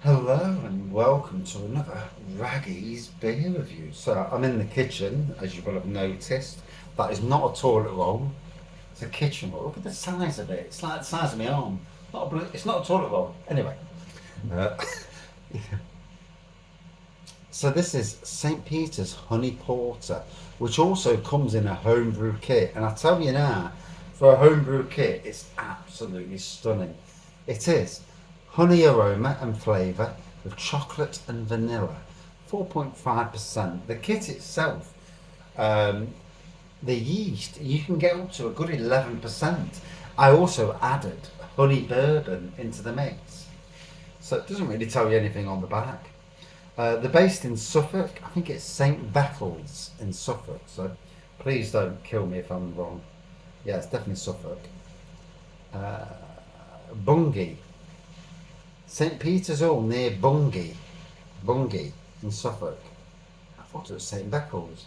Hello and welcome to another Raggy's beer review. So I'm in the kitchen, as you will have noticed. That is not a toilet roll. It's a kitchen roll. Look at the size of it. It's like the size of my arm. It's not a toilet roll. Anyway, uh, so this is St. Peter's Honey Porter, which also comes in a homebrew kit. And I tell you now, for a homebrew kit, it's absolutely stunning. It is honey aroma and flavour with chocolate and vanilla, 4.5%. The kit itself, um, the yeast, you can get up to a good 11%. I also added honey bourbon into the mix. So it doesn't really tell you anything on the back. They're based in Suffolk. I think it's St. Beccles in Suffolk. So please don't kill me if I'm wrong. Yeah, it's definitely Suffolk. Uh, Bungay. St. Peter's Hall near Bungay. Bungay in Suffolk. I thought it was St. Beccles.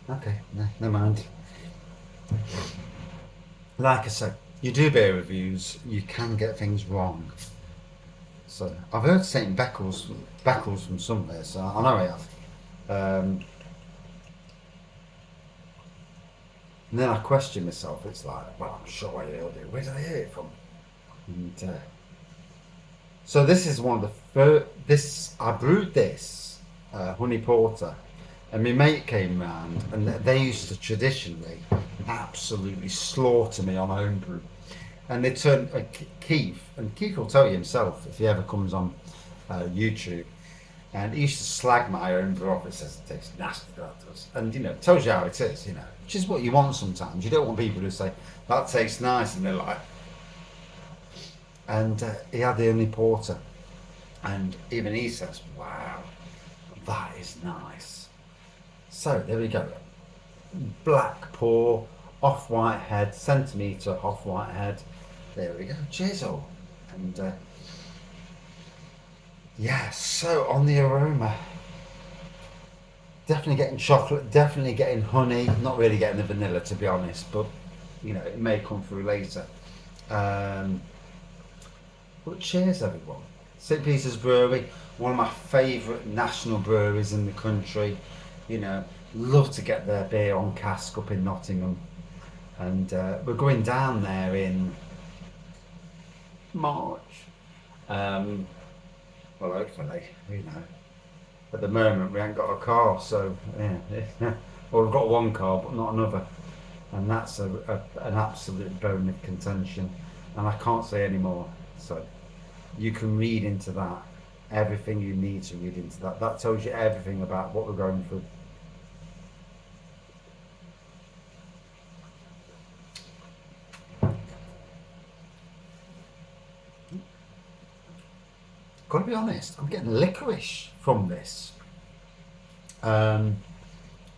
Okay, no, never mind. Like I said, you do beer reviews, you can get things wrong. So I've heard St. Beccles from somewhere, so I know I have. And then I question myself. It's like, well, I'm sure I heard it. Where did I hear it from? And so this is one of the first. This I brewed this honey porter, and my mate came round, and they used to traditionally absolutely slaughter me on homebrew. And they turned Keith, and Keith will tell you himself if he ever comes on YouTube. And he used to slag my own brew off. It says it tastes nasty, that does. And, it tells you how it is, which is what you want sometimes. You don't want people to say, that tastes nice, and they're like, and he had the only porter. And even he says, wow, that is nice. So there we go. Black pour, off white head, centimetre off white head. There we go. Cheers all. And yeah, so on the aroma, definitely getting chocolate, definitely getting honey, not really getting the vanilla to be honest, but it may come through later. Um, but cheers everyone. St. Peter's Brewery, one of my favourite national breweries in the country. You know, love to get their beer on cask up in Nottingham. And we're going down there in March. Um, well, hopefully, At the moment, we ain't got a car, so yeah. Well, we've got one car, but not another, and that's an absolute bone of contention. And I can't say any more. So you can read into that everything you need to read into that. That tells you everything about what we're going through. Got to be honest, I'm getting licorice from this. Um,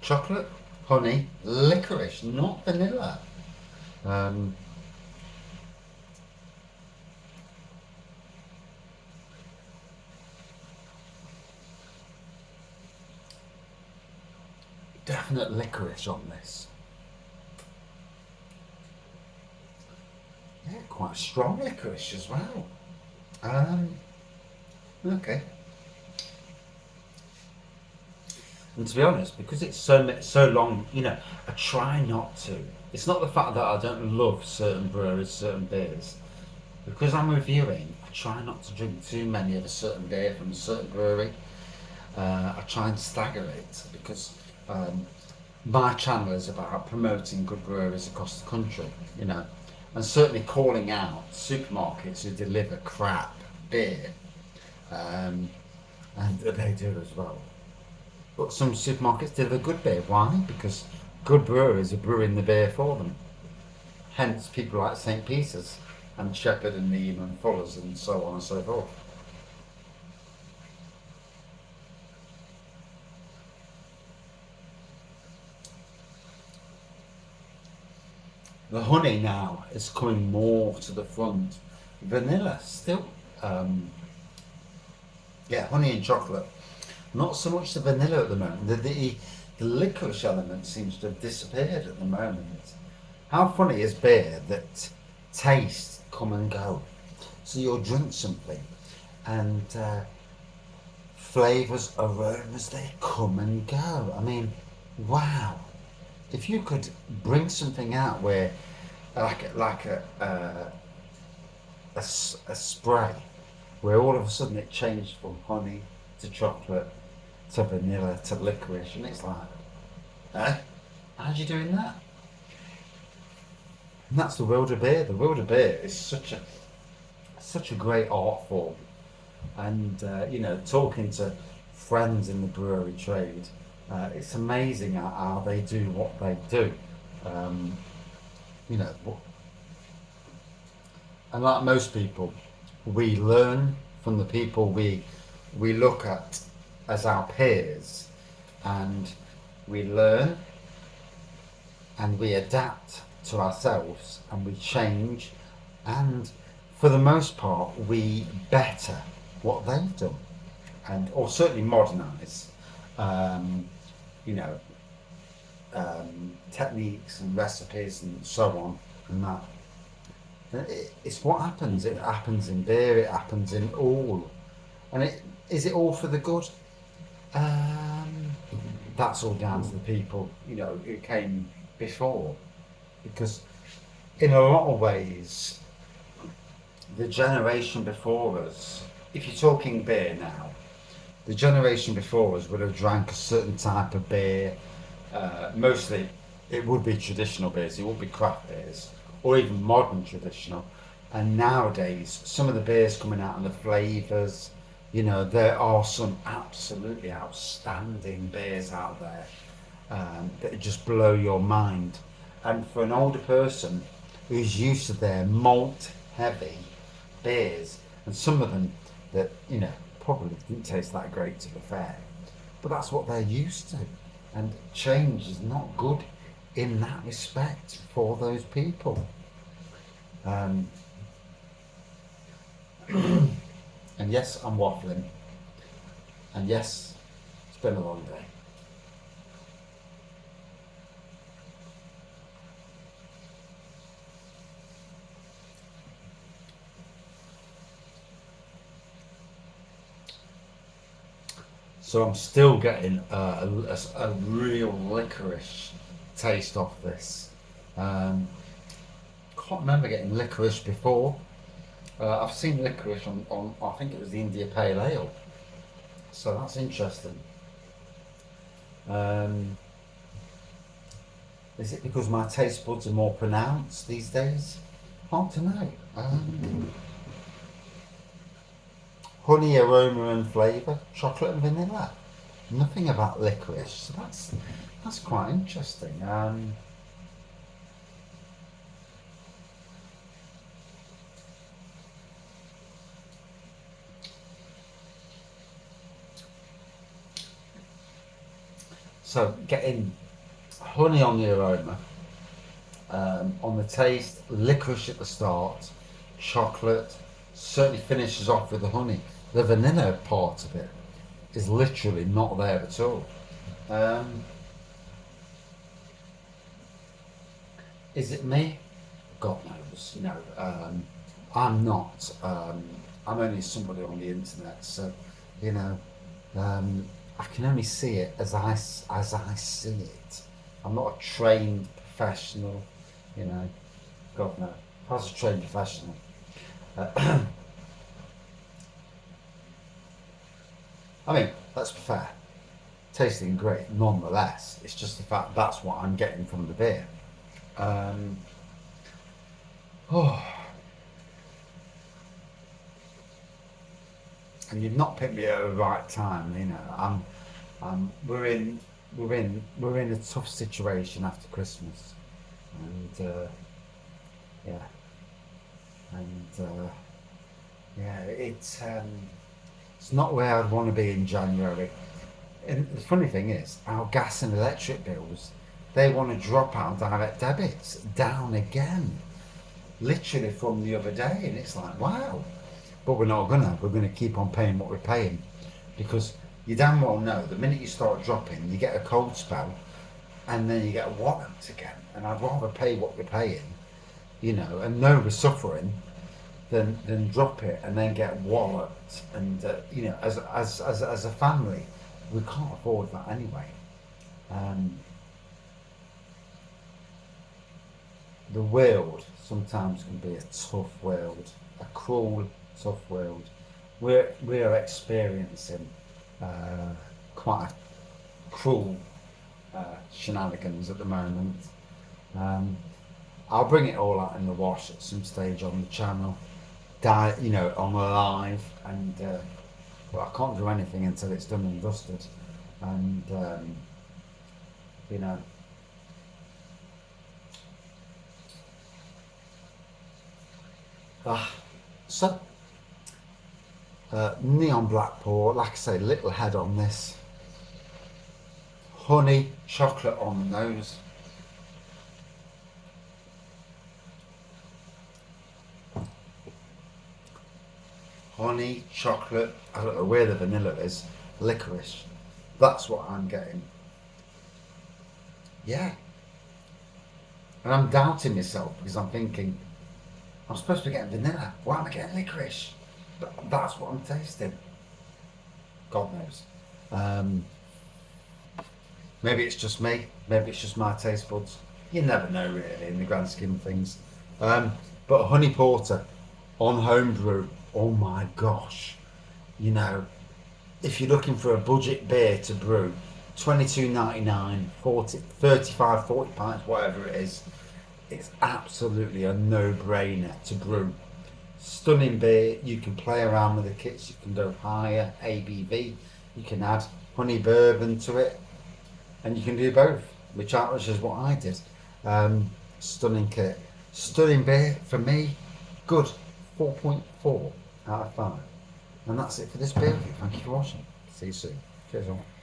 Chocolate, honey, licorice, not vanilla. Um, Definite licorice on this. Yeah, quite strong licorice as well. Um, okay. And to be honest, because it's so long, I try not to. It's not the fact that I don't love certain breweries, certain beers. Because I'm reviewing, I try not to drink too many of a certain beer from a certain brewery. I try and stagger it because um, my channel is about promoting good breweries across the country, and certainly calling out supermarkets who deliver crap beer, um, and they do as well. But some supermarkets deliver good beer. Why? Because good brewers are brewing the beer for them. Hence, people like St. Peter's and Shepherd and Neame and Fuller's and so on and so forth. The honey now is coming more to the front. Vanilla still, um, yeah, honey and chocolate. Not so much the vanilla at the moment. The licorice element seems to have disappeared at the moment. How funny is beer that tastes come and go? So you'll drink something and flavors, aromas, they come and go. I mean, wow. If you could bring something out where, like a spray, where all of a sudden it changed from honey to chocolate to vanilla to licorice, and it's like, eh? How'd you doing that? And that's the world of beer. The world of beer is such a great art form, and talking to friends in the brewery trade, it's amazing how they do what they do. Um, you know, and like most people, we learn from the people we look at as our peers, and we learn and we adapt to ourselves and we change, and for the most part we better what they've done, and or certainly modernise um, you know techniques and recipes and so on, and that. It's what happens. It happens in beer. It happens in all. And is it all for the good? Um, that's all down to the people who came before, because in a lot of ways, the generation before us, if you're talking beer now, the generation before us would have drank a certain type of beer. Mostly, it would be traditional beers. It would be craft beers, or even modern traditional. And nowadays, some of the beers coming out and the flavours, there are some absolutely outstanding beers out there that just blow your mind. And for an older person who's used to their malt heavy beers, and some of them that probably didn't taste that great, to be fair, but that's what they're used to, and change is not good in that respect for those people. um, and yes, I'm waffling, and yes, it's been a long day. So I'm still getting a real licorice taste off this. um, can't remember getting licorice before. I've seen licorice on I think it was the India Pale Ale, so that's interesting. Um, is it because my taste buds are more pronounced these days? Hard to know. Honey aroma and flavour, chocolate and vanilla. Nothing about licorice, so that's quite interesting. So getting honey on the aroma, on the taste, licorice at the start, chocolate, certainly finishes off with the honey. The vanilla part of it is literally not there at all. Um, is it me? God knows. I'm not. I'm only somebody on the internet, so you know, um, I can only see it as I see it. I'm not a trained professional. You know, God no. If I was a trained professional, uh, I mean, let's be fair. Tasting great, nonetheless. It's just the fact that's what I'm getting from the beer. Um, oh, and you've not picked me at the right time. We're in a tough situation after Christmas, and yeah, and yeah, it's not where I'd want to be in January. And the funny thing is, our gas and electric bills, they want to drop our direct debits down again, literally from the other day, and it's like, wow. But we're not gonna. We're gonna keep on paying what we're paying, because you damn well know the minute you start dropping, you get a cold spell, and then you get walloped again. And I'd rather pay what we're paying, and know we're suffering, than drop it and then get walloped. And as a family, we can't afford that anyway. Um, the world sometimes can be a tough world, a cruel, tough world. We're experiencing uh, quite a cruel shenanigans at the moment. Um, I'll bring it all out in the wash at some stage on the channel, on the live, and well, I can't do anything until it's done and dusted, and you know, ah, so neon black pour, like I say, little head on this, honey, chocolate on the nose. Honey, chocolate, I don't know where the vanilla is, licorice. That's what I'm getting. Yeah. And I'm doubting myself because I'm thinking, I'm supposed to be getting vanilla. Why am I getting licorice? But that's what I'm tasting. God knows. Um, Maybe it's just me. Maybe it's just my taste buds. You never know, really, in the grand scheme of things. Um, but honey porter on homebrew, oh my gosh. You know, if you're looking for a budget beer to brew, 22.99, 40, 35, 40 pints, whatever it is, it's absolutely a no-brainer to brew. Stunning beer. You can play around with the kits. You can go higher ABV. You can add honey bourbon to it, and you can do both, which is what I did. Stunning kit, stunning beer for me. Good, 4.4 out of 5. And that's it for this beer review. Thank you for watching. See you soon. Cheers all.